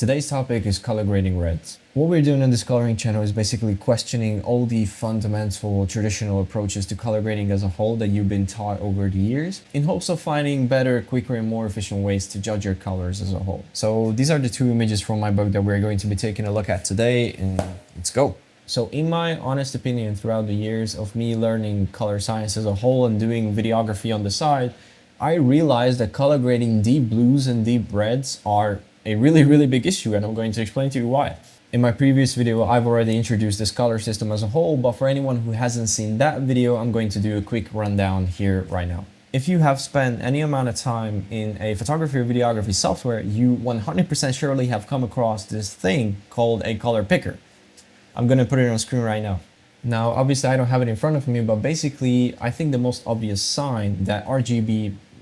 Today's topic is color grading reds. What we're doing on this coloring channel is basically questioning all the fundamental traditional approaches to color grading as a whole that you've been taught over the years in hopes of finding better, quicker, and more efficient ways to judge your colors as a whole. So these are the two images from my book that we're going to be taking a look at today, and let's go. So in my honest opinion, throughout the years of me learning color science as a whole and doing videography on the side, I realized that color grading deep blues and deep reds are a really big issue, and I'm going to explain to you why. In my previous video, I've already introduced this color system as a whole, but for anyone who hasn't seen that video, I'm going to do a quick rundown here right now. If you have spent any amount of time in a photography or videography software, you 100% surely have come across this thing called a color picker. I'm going to put it on screen right now. Now, obviously I don't have it in front of me, but basically I think the most obvious sign that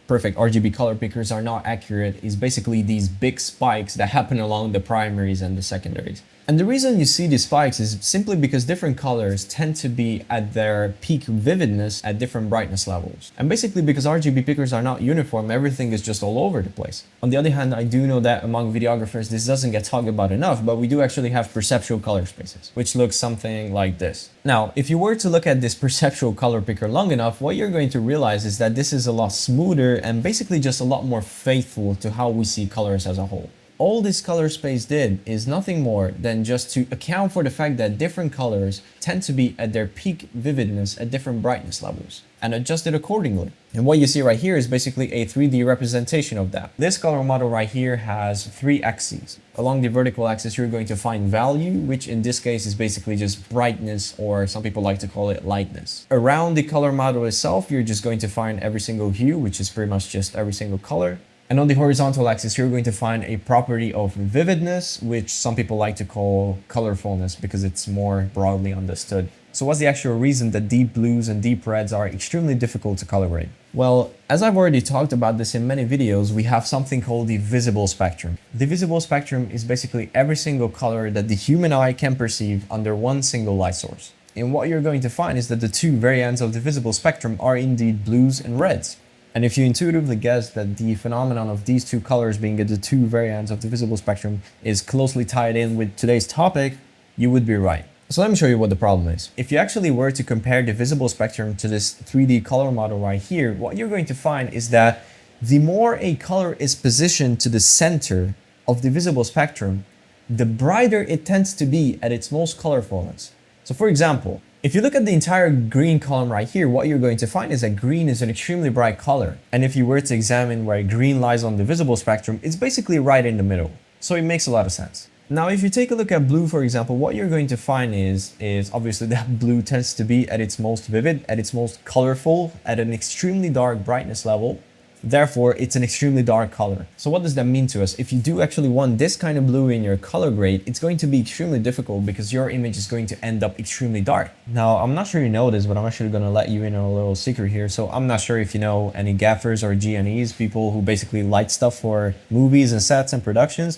perfect RGB color pickers are not accurate is basically these big spikes that happen along the primaries and the secondaries. And the reason you see these spikes is simply because different colors tend to be at their peak vividness at different brightness levels. And basically because RGB pickers are not uniform, everything is just all over the place. On the other hand, I do know that among videographers, this doesn't get talked about enough, but we do actually have perceptual color spaces, which looks something like this. Now, if you were to look at this perceptual color picker long enough, what you're going to realize is that this is a lot smoother and basically just a lot more faithful to how we see colors as a whole. All this color space did is nothing more than just to account for the fact that different colors tend to be at their peak vividness at different brightness levels and adjust it accordingly. And what you see right here is basically a 3D representation of that. This color model right here has 3 axes. Along the vertical axis, you're going to find value, which in this case is basically just brightness, or some people like to call it lightness. Around the color model itself, you're just going to find every single hue, which is pretty much just every single color. And on the horizontal axis, you're going to find a property of vividness, which some people like to call colorfulness because it's more broadly understood. So what's the actual reason that deep blues and deep reds are extremely difficult to color grade? Well, as I've already talked about this in many videos, we have something called the visible spectrum. The visible spectrum is basically every single color that the human eye can perceive under one single light source. And what you're going to find is that the two very ends of the visible spectrum are indeed blues and reds. And if you intuitively guess that the phenomenon of these two colors being at the two very ends of the visible spectrum is closely tied in with today's topic, you would be right. So let me show you what the problem is. If you actually were to compare the visible spectrum to this 3D color model right here, what you're going to find is that the more a color is positioned to the center of the visible spectrum, the brighter it tends to be at its most colorfulness. So for example, if you look at the entire green column right here, what you're going to find is that green is an extremely bright color. And if you were to examine where green lies on the visible spectrum, it's basically right in the middle. So it makes a lot of sense. Now, if you take a look at blue, for example, what you're going to find is obviously that blue tends to be at its most vivid, at its most colorful, at an extremely dark brightness level. Therefore, it's an extremely dark color. So what does that mean to us? If you do actually want this kind of blue in your color grade, it's going to be extremely difficult because your image is going to end up extremely dark. Now, I'm not sure you know this, but I'm actually going to let you in on a little secret here. So I'm not sure if you know any gaffers or G&Es, people who basically light stuff for movies and sets and productions.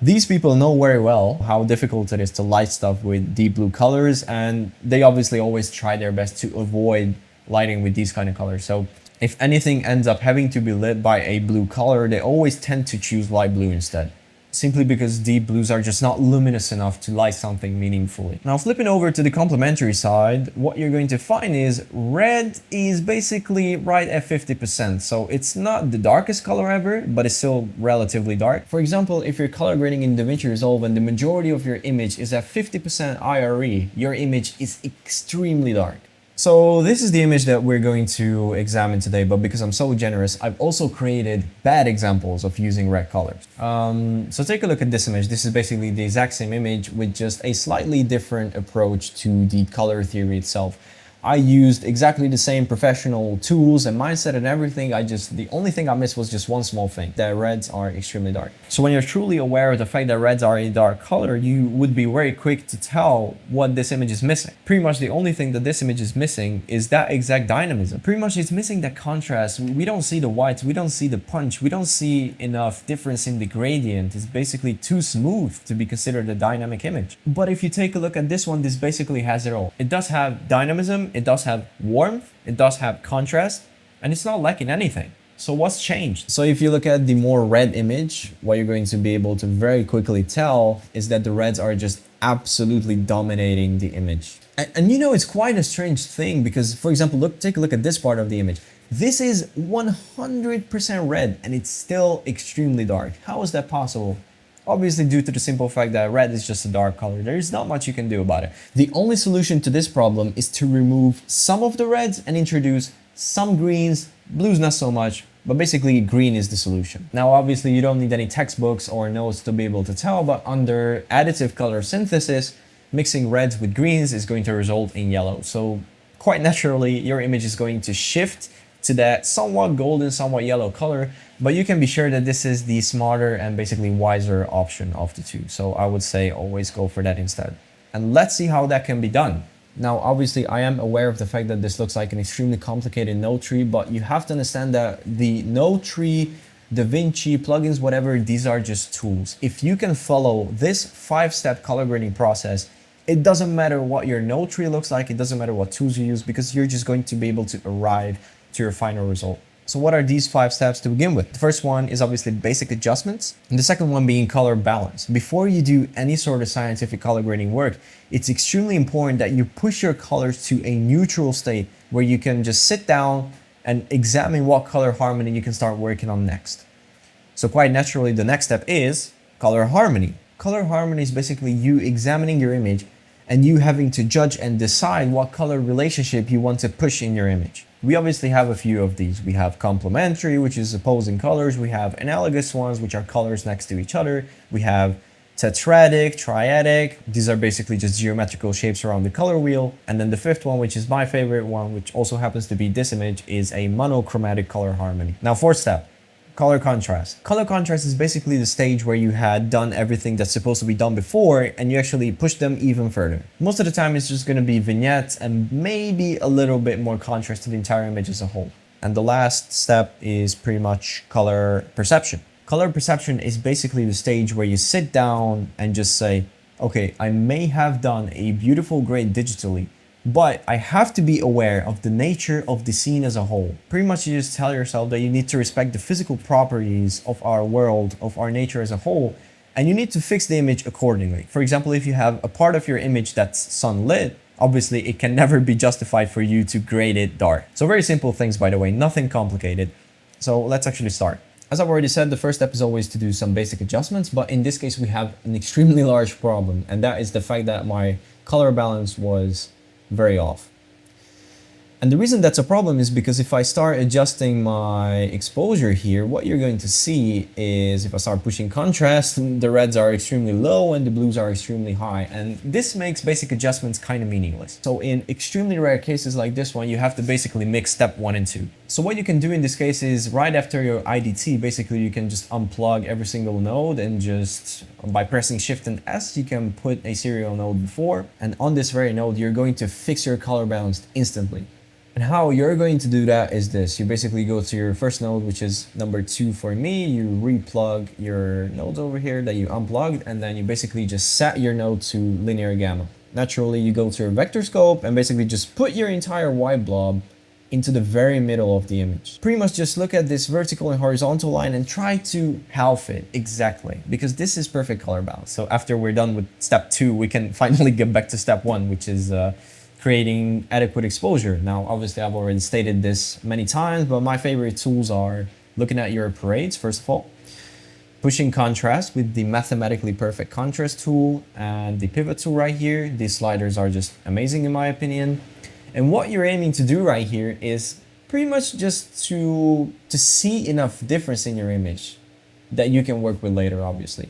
These people know very well how difficult it is to light stuff with deep blue colors, and they obviously always try their best to avoid lighting with these kind of colors. So if anything ends up having to be lit by a blue color, they always tend to choose light blue instead, simply because deep blues are just not luminous enough to light something meaningfully. Now, flipping over to the complementary side, what you're going to find is red is basically right at 50%. So it's not the darkest color ever, but it's still relatively dark. For example, if you're color grading in DaVinci Resolve and the majority of your image is at 50% IRE, your image is extremely dark. So this is the image that we're going to examine today, but because I'm so generous, I've also created bad examples of using red colors. So take a look at this image. This is basically the exact same image with just a slightly different approach to the color theory itself. I used exactly the same professional tools and mindset and everything. The only thing I missed was just one small thing, that reds are extremely dark. So when you're truly aware of the fact that reds are a dark color, you would be very quick to tell what this image is missing. Pretty much the only thing that this image is missing is that exact dynamism. Pretty much it's missing that contrast. We don't see the whites, we don't see the punch, we don't see enough difference in the gradient. It's basically too smooth to be considered a dynamic image. But if you take a look at this one, this basically has it all. It does have dynamism, it does have warmth, it does have contrast, and it's not lacking anything. So what's changed? So if you look at the more red image, what you're going to be able to very quickly tell is that the reds are just absolutely dominating the image. And you know, it's quite a strange thing because, for example, take a look at this part of the image. This is 100% red and it's still extremely dark. How is that possible? Obviously due to the simple fact that red is just a dark color. There is not much you can do about it. The only solution to this problem is to remove some of the reds and introduce some greens, blues not so much, but basically green is the solution. Now obviously you don't need any textbooks or notes to be able to tell, but under additive color synthesis, mixing reds with greens is going to result in yellow. So quite naturally your image is going to shift to that somewhat golden, somewhat yellow color, but you can be sure that this is the smarter and basically wiser option of the two. So I would say always go for that instead. And let's see how that can be done. Now, obviously, I am aware of the fact that this looks like an extremely complicated node tree, but you have to understand that the node tree, DaVinci, plugins, whatever, these are just tools. If you can follow this 5-step color grading process, it doesn't matter what your node tree looks like, it doesn't matter what tools you use, because you're just going to be able to arrive to your final result. So what are these 5 steps to begin with? The first one is obviously basic adjustments, and the second one being color balance. Before you do any sort of scientific color grading work, it's extremely important that you push your colors to a neutral state where you can just sit down and examine what color harmony you can start working on next. So quite naturally, the next step is color harmony. Color harmony is basically you examining your image and you having to judge and decide what color relationship you want to push in your image. We obviously have a few of these. We have complementary, which is opposing colors. We have analogous ones, which are colors next to each other. We have tetradic, triadic. These are basically just geometrical shapes around the color wheel. And then the fifth one, which is my favorite one, which also happens to be this image, is a monochromatic color harmony. Now, fourth step. Color contrast. Color contrast is basically the stage where you had done everything that's supposed to be done before and you actually push them even further. Most of the time it's just going to be vignettes and maybe a little bit more contrast to the entire image as a whole. And the last step is pretty much color perception. Color perception is basically the stage where you sit down and just say, okay, I may have done a beautiful grade digitally, but I have to be aware of the nature of the scene as a whole. Pretty much you just tell yourself that you need to respect the physical properties of our world, of our nature as a whole, and you need to fix the image accordingly. For example, if you have a part of your image that's sunlit, obviously it can never be justified for you to grade it dark. So very simple things, by the way, nothing complicated. So let's actually start. As I've already said, the first step is always to do some basic adjustments, but in this case we have an extremely large problem, and that is the fact that my color balance was very off. And the reason that's a problem is because if I start adjusting my exposure here, what you're going to see is if I start pushing contrast, the reds are extremely low and the blues are extremely high. And this makes basic adjustments kind of meaningless. So in extremely rare cases like this one, you have to basically mix step 1 and 2. So what you can do in this case is right after your IDT, basically you can just unplug every single node and just by pressing Shift and S, you can put a serial node before. And on this very node, you're going to fix your color balance instantly. And how you're going to do that is this. You basically go to your first node, which is number 2 for me. You replug your nodes over here that you unplugged, and then you basically just set your node to linear gamma. Naturally, you go to your vector scope and basically just put your entire white blob into the very middle of the image. Pretty much just look at this vertical and horizontal line and try to half it exactly, because this is perfect color balance. So after we're done with step 2, we can finally get back to step 1, which is creating adequate exposure. Now, obviously, I've already stated this many times, but my favorite tools are looking at your parades, first of all, pushing contrast with the mathematically perfect contrast tool and the pivot tool right here. These sliders are just amazing in my opinion. And what you're aiming to do right here is pretty much just to see enough difference in your image that you can work with later, obviously.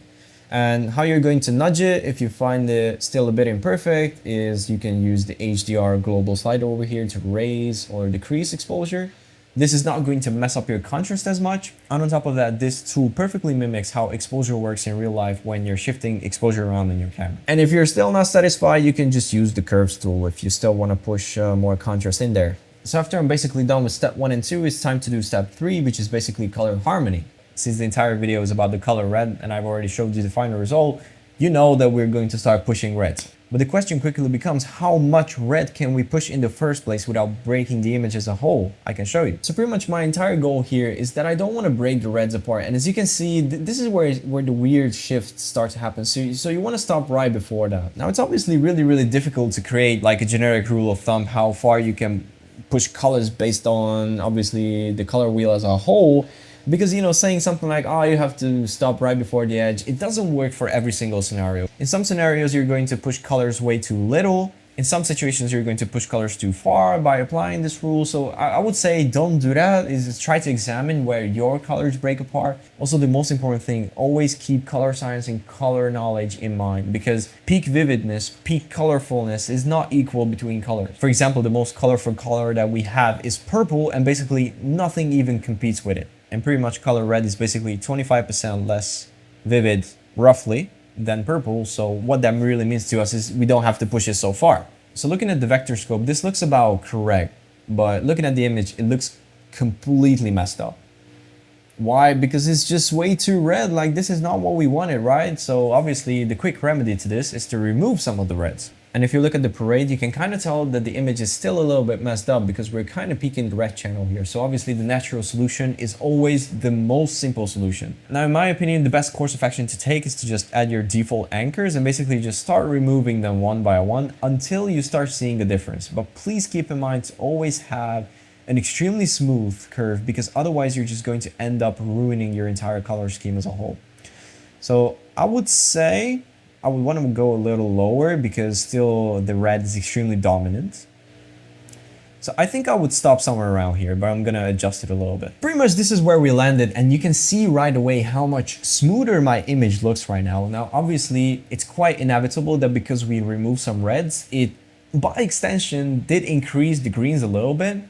And how you're going to nudge it if you find it still a bit imperfect is you can use the HDR global slider over here to raise or decrease exposure. This is not going to mess up your contrast as much. And on top of that, this tool perfectly mimics how exposure works in real life when you're shifting exposure around in your camera. And if you're still not satisfied, you can just use the curves tool if you still want to push more contrast in there. So after I'm basically done with step 1 and 2, it's time to do step 3, which is basically color harmony. Since the entire video is about the color red and I've already showed you the final result, you know that we're going to start pushing reds. But the question quickly becomes, how much red can we push in the first place without breaking the image as a whole? I can show you. So pretty much my entire goal here is that I don't want to break the reds apart. And as you can see, this is where the weird shifts start to happen. So you want to stop right before that. Now it's obviously really difficult to create like a generic rule of thumb how far you can push colors based on obviously the color wheel as a whole. Because, you know, saying something like, oh, you have to stop right before the edge, it doesn't work for every single scenario. In some scenarios, you're going to push colors way too little. In some situations, you're going to push colors too far by applying this rule. So I would say don't do that. Is try to examine where your colors break apart. Also, the most important thing, always keep color science and color knowledge in mind, because peak vividness, peak colorfulness is not equal between colors. For example, the most colorful color that we have is purple, and basically nothing even competes with it. And pretty much color red is basically 25% less vivid, roughly, than purple. So what that really means to us is we don't have to push it so far. So looking at the vector scope, this looks about correct, but looking at the image, it looks completely messed up. Why? Because it's just way too red. Like, this is not what we wanted, right? So obviously the quick remedy to this is to remove some of the reds. And if you look at the parade, you can kind of tell that the image is still a little bit messed up because we're kind of peaking the red channel here. So obviously the natural solution is always the most simple solution. Now, in my opinion, the best course of action to take is to just add your default anchors and basically just start removing them one by one until you start seeing a difference. But please keep in mind to always have an extremely smooth curve, because otherwise you're just going to end up ruining your entire color scheme as a whole. So I would say I would want to go a little lower because still the red is extremely dominant. So I think I would stop somewhere around here, but I'm gonna adjust it a little bit. Pretty much this is where we landed, and you can see right away how much smoother my image looks right now. Now obviously it's quite inevitable that because we removed some reds, it by extension did increase the greens a little bit.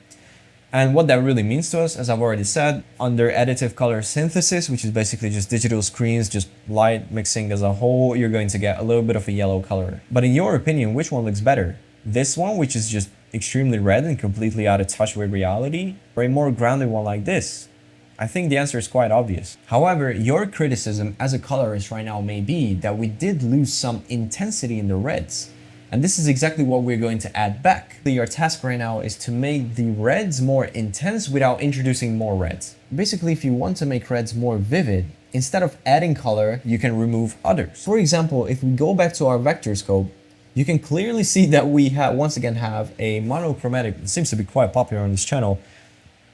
And what that really means to us, as I've already said, under additive color synthesis, which is basically just digital screens, just light mixing as a whole, you're going to get a little bit of a yellow color. But in your opinion, which one looks better? This one, which is just extremely red and completely out of touch with reality, or a more grounded one like this? I think the answer is quite obvious. However, your criticism as a colorist right now may be that we did lose some intensity in the reds. And this is exactly what we're going to add back. Your task right now is to make the reds more intense without introducing more reds. Basically, if you want to make reds more vivid, instead of adding color, you can remove others. For example, if we go back to our vector scope, you can clearly see that we once again have a monochromatic, it seems to be quite popular on this channel,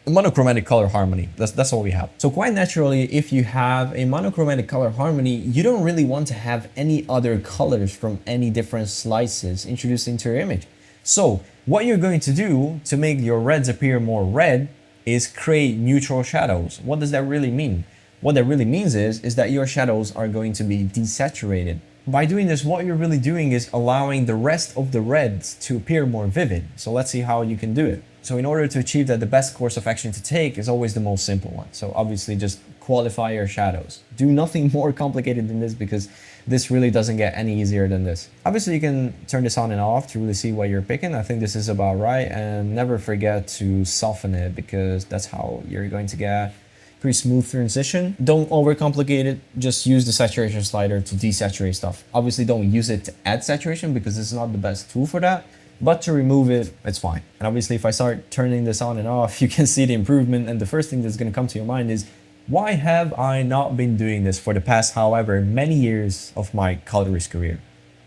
monochromatic color harmony. That's all we have. So quite naturally, if you have a monochromatic color harmony, you don't really want to have any other colors from any different slices introduced into your image. So what you're going to do to make your reds appear more red is create neutral shadows. What does that really mean? What that really means is that your shadows are going to be desaturated. By doing this, what you're really doing is allowing the rest of the reds to appear more vivid. So let's see how you can do it. So in order to achieve that, the best course of action to take is always the most simple one. So obviously just qualify your shadows. Do nothing more complicated than this, because this really doesn't get any easier than this. Obviously you can turn this on and off to really see what you're picking. I think this is about right, and never forget to soften it, because that's how you're going to get pretty smooth transition. Don't overcomplicate it. Just use the saturation slider to desaturate stuff. Obviously don't use it to add saturation, because it's not the best tool for that. But to remove it, it's fine. And obviously if I start turning this on and off, you can see the improvement. And the first thing that's going to come to your mind is, why have I not been doing this for the past however many years of my colorist career?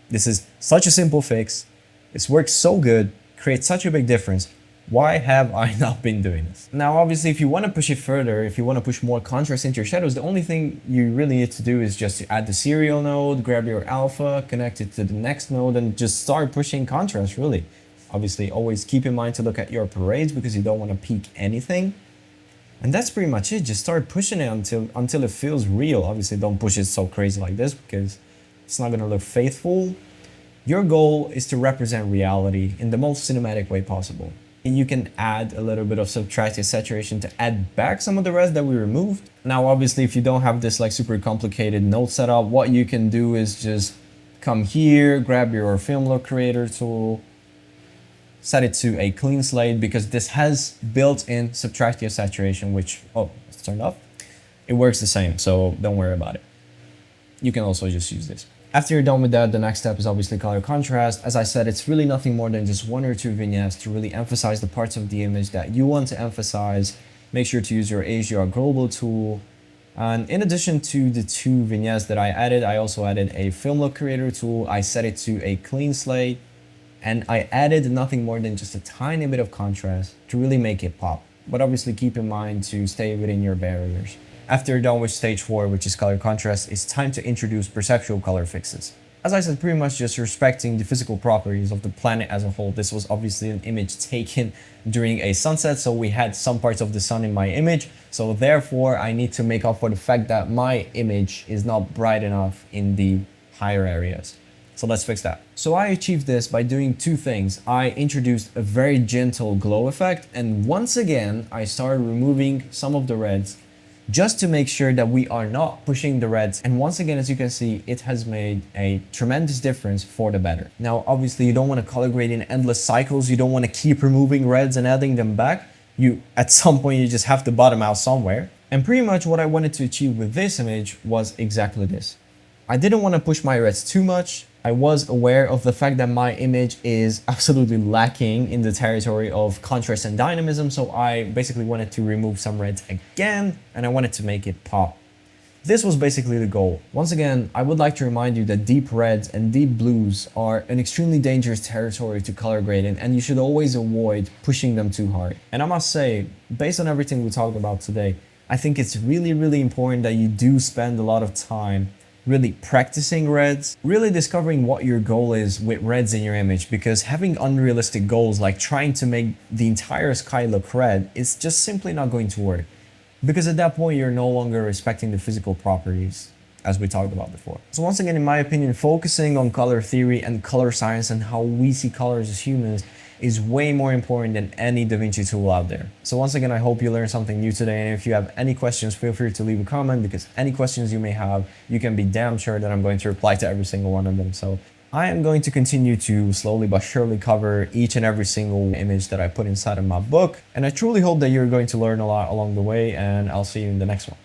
This is such a simple fix. It's worked so good, creates such a big difference. Why have I not been doing this? Now, obviously, if you want to push it further, if you want to push more contrast into your shadows, the only thing you really need to do is just to add the serial node, grab your alpha, connect it to the next node, and just start pushing contrast, really. Obviously, always keep in mind to look at your parades, because you don't want to peak anything. And that's pretty much it. Just start pushing it until it feels real. Obviously, don't push it so crazy like this, because it's not going to look faithful. Your goal is to represent reality in the most cinematic way possible. You can add a little bit of subtractive saturation to add back some of the rest that we removed. Now, obviously, if you don't have this like super complicated node setup, what you can do is just come here, grab your film look creator tool, set it to a clean slate, because this has built-in subtractive saturation, which, oh, it's turned off. It works the same, so don't worry about it. you can also just use this. After you're done with that, the next step is obviously color contrast. As I said, it's really nothing more than just 1 or 2 vignettes to really emphasize the parts of the image that you want to emphasize. Make sure to use your HDR global tool. And in addition to the 2 vignettes that I added, I also added a film look creator tool. I set it to a clean slate, and I added nothing more than just a tiny bit of contrast to really make it pop. But obviously keep in mind to stay within your barriers. After you're done with stage 4, which is color contrast, it's time to introduce perceptual color fixes. As I said, pretty much just respecting the physical properties of the planet as a whole. This was obviously an image taken during a sunset, so we had some parts of the sun in my image. So therefore, I need to make up for the fact that my image is not bright enough in the higher areas. So let's fix that. So I achieved this by doing 2 things. I introduced a very gentle glow effect, and once again, I started removing some of the reds just to make sure that we are not pushing the reds. And once again, as you can see, it has made a tremendous difference for the better. Now, obviously you don't want to color grade in endless cycles. You don't want to keep removing reds and adding them back. At some point, you just have to bottom out somewhere. And pretty much what I wanted to achieve with this image was exactly this. I didn't want to push my reds too much. I was aware of the fact that my image is absolutely lacking in the territory of contrast and dynamism, so I basically wanted to remove some reds again, and I wanted to make it pop. This was basically the goal. Once again, I would like to remind you that deep reds and deep blues are an extremely dangerous territory to color grade in, and you should always avoid pushing them too hard. And I must say, based on everything we talked about today, I think it's really important that you do spend a lot of time really practicing reds, really discovering what your goal is with reds in your image, because having unrealistic goals like trying to make the entire sky look red is just simply not going to work. Because at that point, you're no longer respecting the physical properties, as we talked about before. So once again, in my opinion, focusing on color theory and color science and how we see colors as humans is way more important than any DaVinci tool out there. So once again, I hope you learned something new today, and if you have any questions, feel free to leave a comment, because any questions you may have, you can be damn sure that I'm going to reply to every single one of them. So I am going to continue to slowly but surely cover each and every single image that I put inside of my book, and I truly hope that you're going to learn a lot along the way, and I'll see you in the next one.